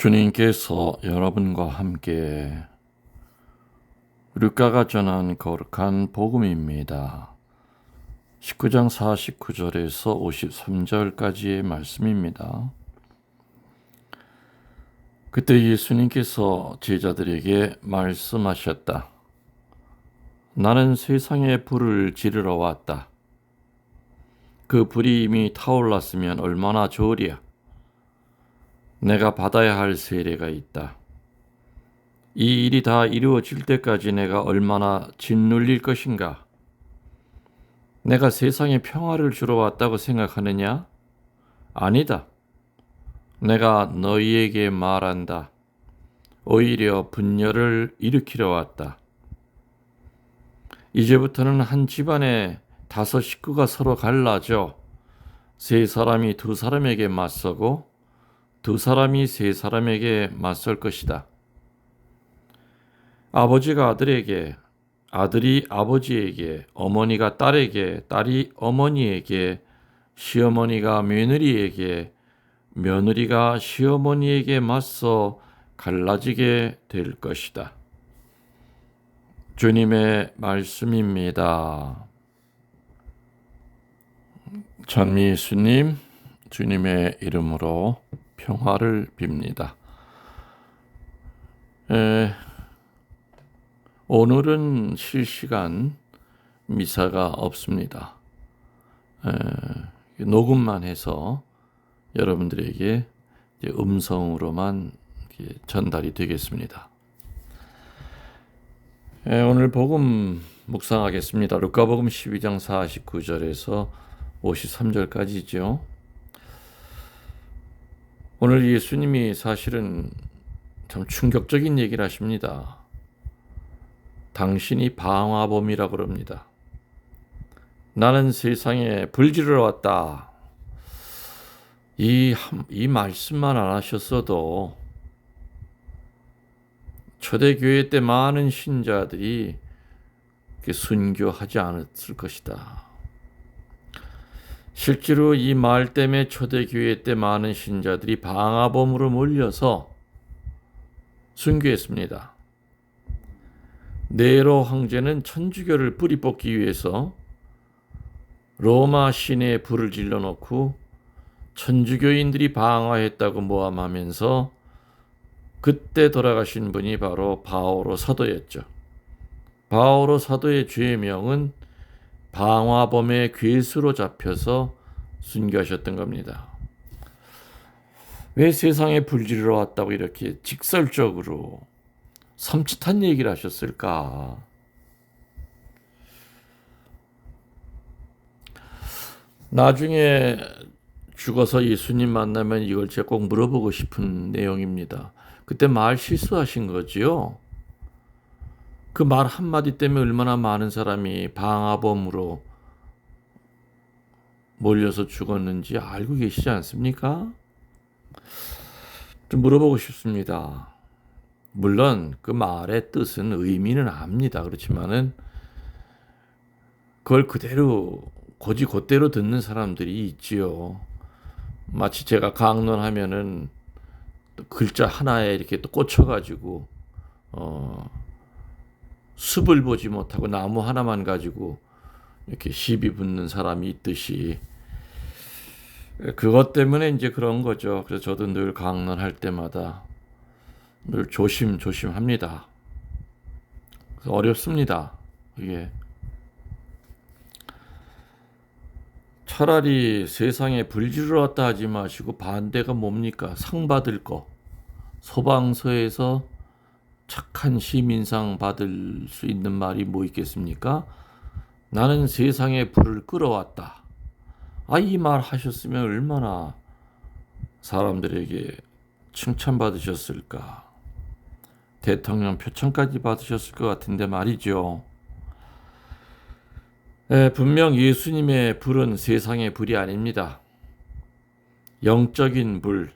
주님께서 여러분과 함께 루카가 전한 거룩한 복음입니다. 19장 49절에서 53절까지의 말씀입니다. 그때 예수님께서 제자들에게 말씀하셨다. 나는 세상에 불을 지르러 왔다. 그 불이 이미 타올랐으면 얼마나 좋으랴. 내가 받아야 할 세례가 있다. 이 일이 다 이루어질 때까지 내가 얼마나 짓눌릴 것인가? 내가 세상에 평화를 주러 왔다고 생각하느냐? 아니다. 내가 너희에게 말한다. 오히려 분열을 일으키러 왔다. 이제부터는 한 집안에 5 식구가 서로 갈라져 3 사람이 2 사람에게 맞서고 2 사람이 3 사람에게 맞설 것이다. 아버지가 아들에게, 아들이 아버지에게, 어머니가 딸에게, 딸이 어머니에게, 시어머니가 며느리에게, 며느리가 시어머니에게 맞서 갈라지게 될 것이다. 주님의 말씀입니다. 전미수님, 주님의 이름으로 평화를 빕니다. 오늘은 실시간 미사가 없습니다. 녹음만 해서 여러분들에게 음성으로만 전달이 되겠습니다. 오늘 복음 묵상하겠습니다. 루카복음 12장 49절에서 53절까지죠. 오늘 예수님이 사실은 참 충격적인 얘기를 하십니다. 당신이 방화범이라고 그럽니다. 나는 세상에 불 지르러 왔다. 이 말씀만 안 하셨어도 초대교회 때 많은 신자들이 순교하지 않았을 것이다. 실제로 이 말 때문에 초대교회 때 많은 신자들이 방화범으로 몰려서 순교했습니다. 네로 황제는 천주교를 뿌리 뽑기 위해서 로마 시내에 불을 질러놓고 천주교인들이 방화했다고 모함하면서 그때 돌아가신 분이 바로 바오로 사도였죠. 바오로 사도의 죄명은 방화범의 괴수로 잡혀서 순교하셨던 겁니다. 왜 세상에 불 지르러 왔다고 이렇게 직설적으로 섬찟한 얘기를 하셨을까? 나중에 죽어서 예수님 만나면 이걸 제가 꼭 물어보고 싶은 내용입니다. 그때 말 실수하신 거지요? 그 말 한마디 때문에 얼마나 많은 사람이 방화범으로 몰려서 죽었는지 알고 계시지 않습니까? 좀 물어보고 싶습니다. 물론 그 말의 뜻은 의미는 압니다. 그렇지만은 그걸 그대로 곧대로 듣는 사람들이 있지요. 마치 제가 강론하면은 글자 하나에 이렇게 또 꽂혀가지고 숲을 보지 못하고 나무 하나만 가지고 이렇게 시비 붙는 사람이 있듯이 그것 때문에 이제 그런 거죠. 그래서 저도 늘 강론할 때마다 늘 조심합니다. 어렵습니다. 이게 차라리 세상에 불 지르러 왔다 하지 마시고 반대가 뭡니까? 상 받을 거. 소방서에서 착한 시민상 받을 수 있는 말이 뭐 있겠습니까? 나는 세상에 불을 끌어왔다. 이 말 하셨으면 얼마나 사람들에게 칭찬받으셨을까. 대통령 표창까지 받으셨을 것 같은데 말이죠. 분명 예수님의 불은 세상의 불이 아닙니다. 영적인 불,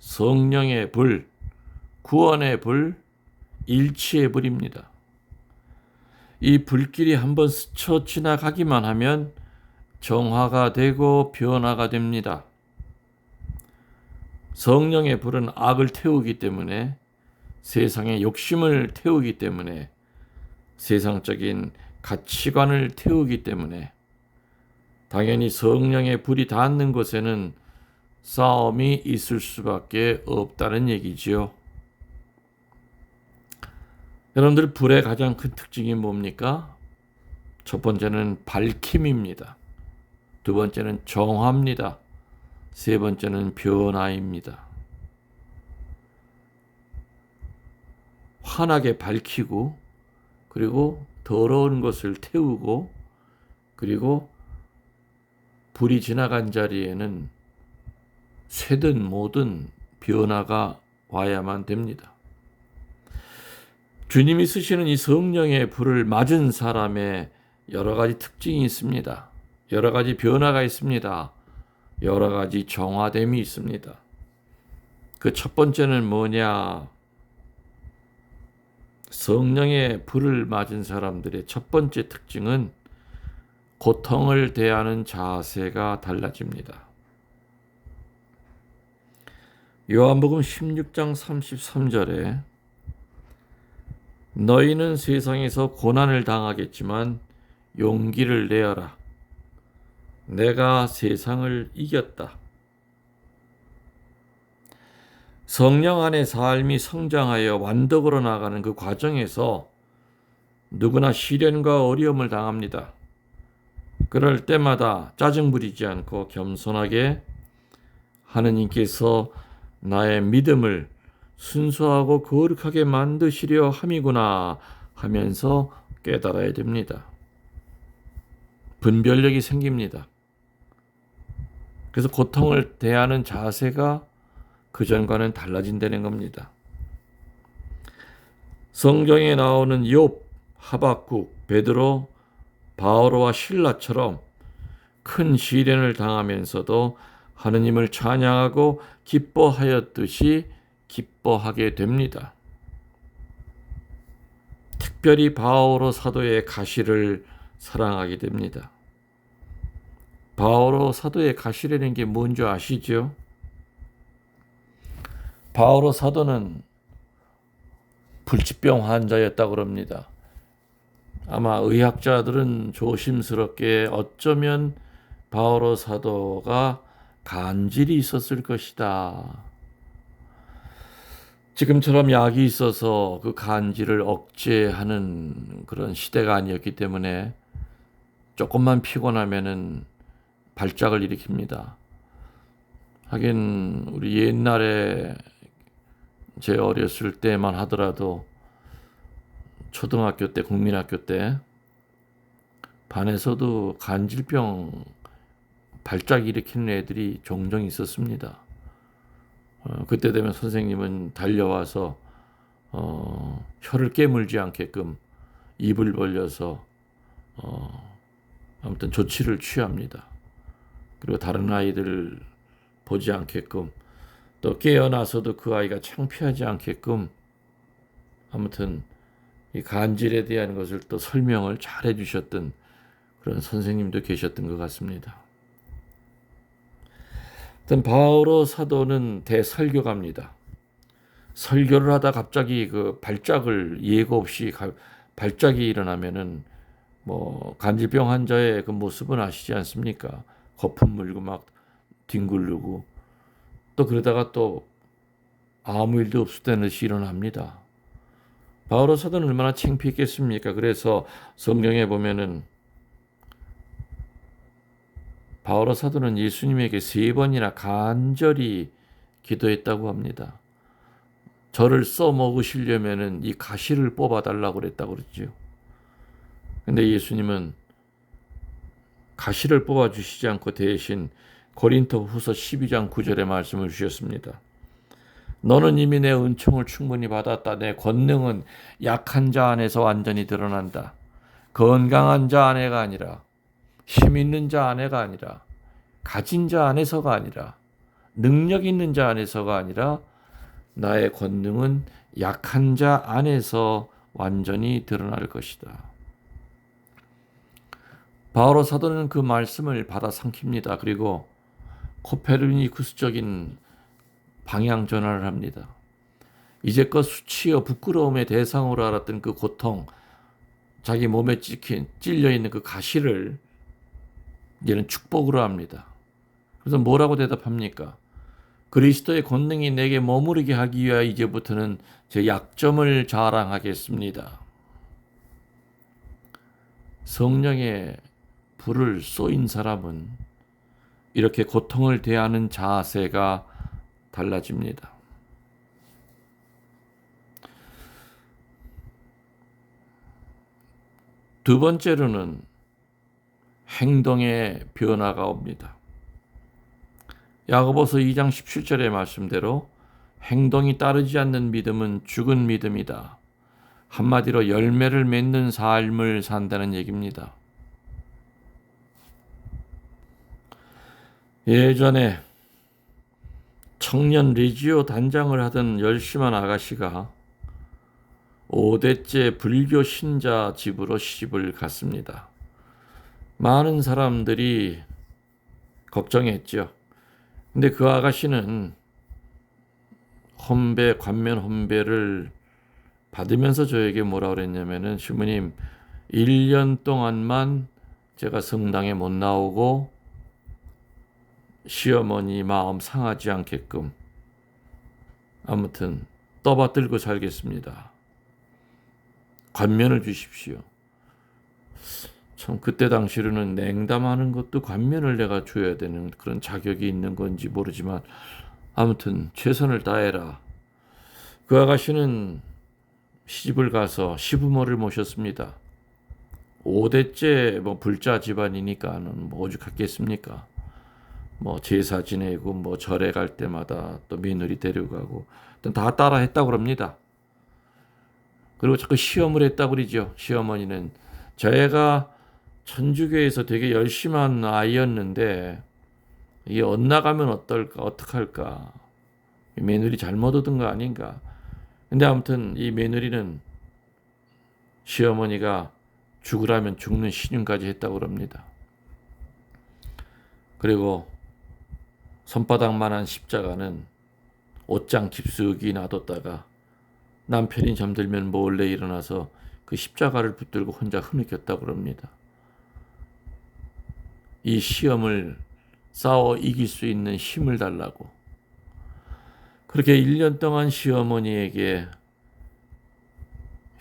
성령의 불, 구원의 불, 일치의 불입니다. 이 불길이 한번 스쳐 지나가기만 하면 정화가 되고 변화가 됩니다. 성령의 불은 악을 태우기 때문에, 세상의 욕심을 태우기 때문에, 세상적인 가치관을 태우기 때문에, 당연히 성령의 불이 닿는 곳에는 싸움이 있을 수밖에 없다는 얘기지요. 여러분들, 불의 가장 큰 특징이 뭡니까? 첫 번째는 밝힘입니다. 두 번째는 정화입니다. 세 번째는 변화입니다. 환하게 밝히고, 그리고 더러운 것을 태우고, 그리고 불이 지나간 자리에는 쇠든 뭐든 변화가 와야만 됩니다. 주님이 쓰시는 이 성령의 불을 맞은 사람의 여러 가지 특징이 있습니다. 여러 가지 변화가 있습니다. 여러 가지 정화됨이 있습니다. 그 첫 번째는 뭐냐? 성령의 불을 맞은 사람들의 첫 번째 특징은 고통을 대하는 자세가 달라집니다. 요한복음 16장 33절에 너희는 세상에서 고난을 당하겠지만 용기를 내어라. 내가 세상을 이겼다. 성령 안의 삶이 성장하여 완덕으로 나가는 그 과정에서 누구나 시련과 어려움을 당합니다. 그럴 때마다 짜증 부리지 않고 겸손하게 하느님께서 나의 믿음을 순수하고 거룩하게 만드시려 함이구나 하면서 깨달아야 됩니다. 분별력이 생깁니다. 그래서 고통을 대하는 자세가 그전과는 달라진다는 겁니다. 성경에 나오는 욥, 하박국, 베드로, 바오로와 실라처럼 큰 시련을 당하면서도 하느님을 찬양하고 기뻐하였듯이 기뻐하게 됩니다. 특별히 바오로 사도의 가시를 사랑하게 됩니다. 바오로 사도의 가시라는 게 뭔지 아시죠? 바오로 사도는 불치병 환자였다고 합니다. 아마 의학자들은 조심스럽게 어쩌면 바오로 사도가 간질이 있었을 것이다. 지금처럼 약이 있어서 그 간질을 억제하는 그런 시대가 아니었기 때문에 조금만 피곤하면은 발작을 일으킵니다. 하긴 우리 옛날에 제 어렸을 때만 하더라도 초등학교 때, 국민학교 때 반에서도 간질병 발작 일으키는 애들이 종종 있었습니다. 그때 되면 선생님은 달려와서 혀를 깨물지 않게끔 입을 벌려서 아무튼 조치를 취합니다. 그리고 다른 아이들 보지 않게끔, 또 깨어나서도 그 아이가 창피하지 않게끔 아무튼 이 간질에 대한 것을 또 설명을 잘 해주셨던 그런 선생님도 계셨던 것 같습니다. 바오로 사도는 대설교가입니다. 설교를 하다 갑자기 그 발작을 예고 없이 발작이 일어나면은 뭐 간질병 환자의 그 모습은 아시지 않습니까? 거품 물고 막 뒹굴르고 또 그러다가 또 아무 일도 없었다는 듯이 일어납니다. 바오로 사도는 얼마나 창피했겠습니까? 그래서 성경에 보면은 바오로 사도는 예수님에게 3번이나 간절히 기도했다고 합니다. 저를 써먹으시려면은 이 가시를 뽑아달라고 그랬다고 그랬죠. 근데 예수님은 가시를 뽑아주시지 않고 대신 고린도 후서 12장 9절의 말씀을 주셨습니다. 너는 이미 내 은총을 충분히 받았다. 내 권능은 약한 자 안에서 완전히 드러난다. 건강한 자 안에가 아니라, 힘 있는 자 안에가 아니라, 가진 자 안에서가 아니라, 능력 있는 자 안에서가 아니라 나의 권능은 약한 자 안에서 완전히 드러날 것이다. 바오로 사도는 그 말씀을 받아 삼킵니다. 그리고 코페르니쿠스적인 방향 전환을 합니다. 이제껏 수치여 부끄러움의 대상으로 알았던 그 고통, 자기 몸에 찔려있는 그 가시를 이제는 축복으로 합니다. 그래서 뭐라고 대답합니까? 그리스도의 권능이 내게 머무르게 하기 위하여 이제부터는 제 약점을 자랑하겠습니다. 성령의 불을 쏘인 사람은 이렇게 고통을 대하는 자세가 달라집니다. 두 번째로는 행동의 변화가 옵니다. 야고보서 2장 17절의 말씀대로 행동이 따르지 않는 믿음은 죽은 믿음이다. 한마디로 열매를 맺는 삶을 산다는 얘기입니다. 예전에 청년 레지오 단장을 하던 열심한 아가씨가 5대째 불교 신자 집으로 시집을 갔습니다. 많은 사람들이 걱정했죠. 근데 그 아가씨는 관면 혼배를 받으면서 저에게 뭐라 그랬냐면은, 시부님, 1년 동안만 제가 성당에 못 나오고 시어머니 마음 상하지 않게끔 아무튼 떠받들고 살겠습니다. 관면을 주십시오. 참 그때 당시로는 냉담하는 것도 관면을 내가 줘야 되는 그런 자격이 있는 건지 모르지만 아무튼 최선을 다해라. 그 아가씨는 시집을 가서 시부모를 모셨습니다. 5대째 불자 집안이니까는 오죽했겠습니까? 제사 지내고 절에 갈 때마다 또 며느리 데려가고 다 따라 했다고 그럽니다. 그리고 자꾸 시험을 했다고 그러죠. 시어머니는 제가 천주교에서 되게 열심한 아이였는데 이게 엇나가면 어떡할까? 며느리 잘못 얻은 거 아닌가? 근데 아무튼 이 며느리는 시어머니가 죽으라면 죽는 신용까지 했다고 그럽니다. 그리고 손바닥만한 십자가는 옷장 깊숙이 놔뒀다가 남편이 잠들면 몰래 일어나서 그 십자가를 붙들고 혼자 흐느꼈다고 그럽니다. 이 시험을 싸워 이길 수 있는 힘을 달라고. 그렇게 1년 동안 시어머니에게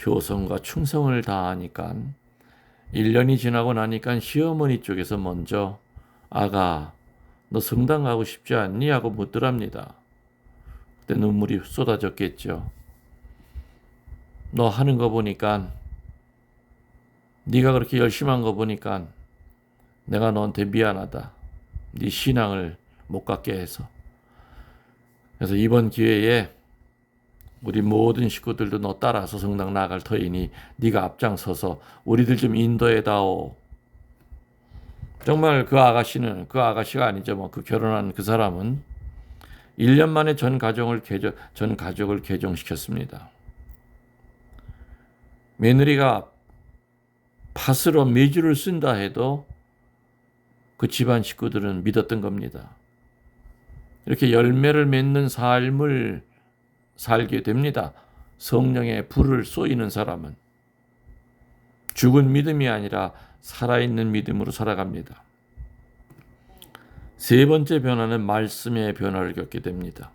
효성과 충성을 다하니까 1년이 지나고 나니까 시어머니 쪽에서 먼저 아가, 너 성당 가고 싶지 않니? 하고 묻더랍니다. 그때 눈물이 쏟아졌겠죠. 너 하는 거 보니까, 네가 그렇게 열심히 한 거 보니까 내가 너한테 미안하다. 네 신앙을 못 갖게 해서. 그래서 이번 기회에 우리 모든 식구들도 너 따라서 성당 나갈 터이니 네가 앞장서서 우리들 좀 인도해다오. 정말 그 아가씨가 아니죠. 그 결혼한 그 사람은 1년 만에 전 가족을 개종시켰습니다. 며느리가 팥으로 매주를 쓴다 해도 그 집안 식구들은 믿었던 겁니다. 이렇게 열매를 맺는 삶을 살게 됩니다. 성령의 불을 쏘이는 사람은 죽은 믿음이 아니라 살아있는 믿음으로 살아갑니다. 세 번째 변화는 말씀의 변화를 겪게 됩니다.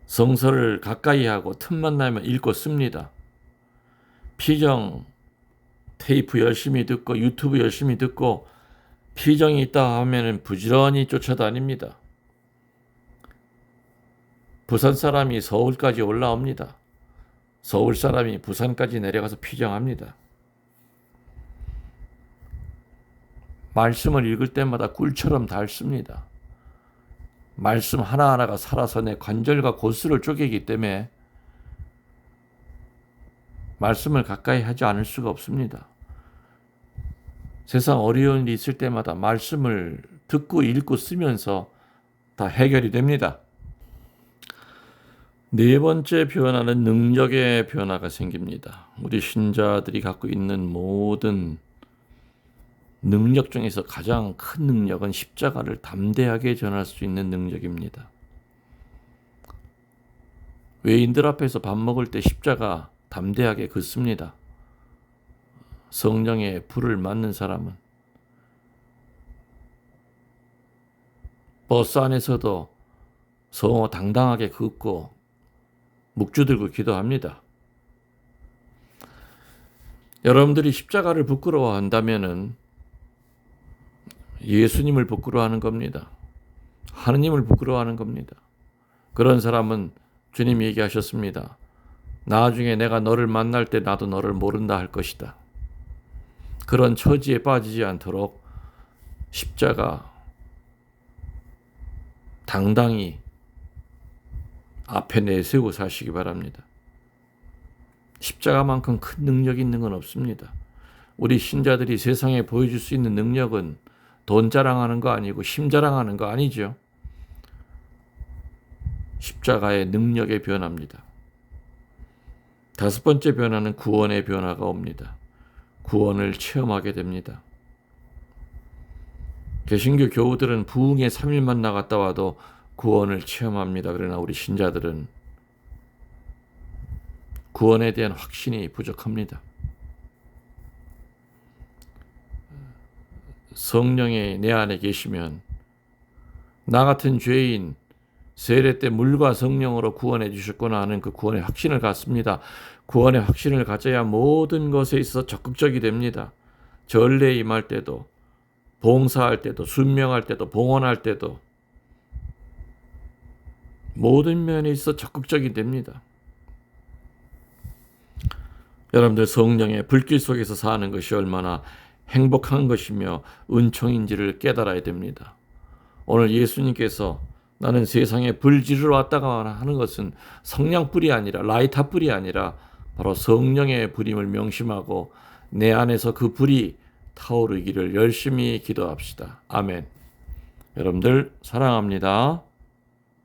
성서를 가까이 하고 틈만 나면 읽고 씁니다. 피정 테이프 열심히 듣고 유튜브 열심히 듣고 피정이 있다 하면은 부지런히 쫓아다닙니다. 부산 사람이 서울까지 올라옵니다. 서울 사람이 부산까지 내려가서 피정합니다. 말씀을 읽을 때마다 꿀처럼 닳습니다. 말씀 하나하나가 살아서 내 관절과 골수를 쪼개기 때문에 말씀을 가까이 하지 않을 수가 없습니다. 세상 어려운 일이 있을 때마다 말씀을 듣고 읽고 쓰면서 다 해결이 됩니다. 네 번째 변화는 능력의 변화가 생깁니다. 우리 신자들이 갖고 있는 모든 능력 중에서 가장 큰 능력은 십자가를 담대하게 전할 수 있는 능력입니다. 외인들 앞에서 밥 먹을 때 십자가 담대하게 긋습니다. 성령의 불을 맞는 사람은 버스 안에서도 성호 당당하게 긋고 묵주 들고 기도합니다. 여러분들이 십자가를 부끄러워한다면은 예수님을 부끄러워하는 겁니다. 하느님을 부끄러워하는 겁니다. 그런 사람은 주님이 얘기하셨습니다. 나중에 내가 너를 만날 때 나도 너를 모른다 할 것이다. 그런 처지에 빠지지 않도록 십자가 당당히 앞에 내세우고 사시기 바랍니다. 십자가만큼 큰 능력이 있는 건 없습니다. 우리 신자들이 세상에 보여줄 수 있는 능력은 돈 자랑하는 거 아니고 힘 자랑하는 거 아니죠. 십자가의 능력의 변화입니다. 다섯 번째 변화는 구원의 변화가 옵니다. 구원을 체험하게 됩니다. 개신교 교우들은 부흥에 3일만 나갔다 와도 구원을 체험합니다. 그러나 우리 신자들은 구원에 대한 확신이 부족합니다. 성령이 내 안에 계시면 나 같은 죄인 세례 때 물과 성령으로 구원해 주셨구나 하는 그 구원의 확신을 갖습니다. 구원의 확신을 가져야 모든 것에 있어서 적극적이 됩니다. 전례에 임할 때도, 봉사할 때도, 순명할 때도, 봉헌할 때도 모든 면에 있어 적극적이 됩니다. 여러분들 성령의 불길 속에서 사는 것이 얼마나 행복한 것이며 은총인지를 깨달아야 됩니다. 오늘 예수님께서 나는 세상에 불 지르러 왔다가 하는 것은 성냥불이 아니라 라이터불이 아니라 바로 성령의 불임을 명심하고 내 안에서 그 불이 타오르기를 열심히 기도합시다. 아멘. 여러분들 사랑합니다.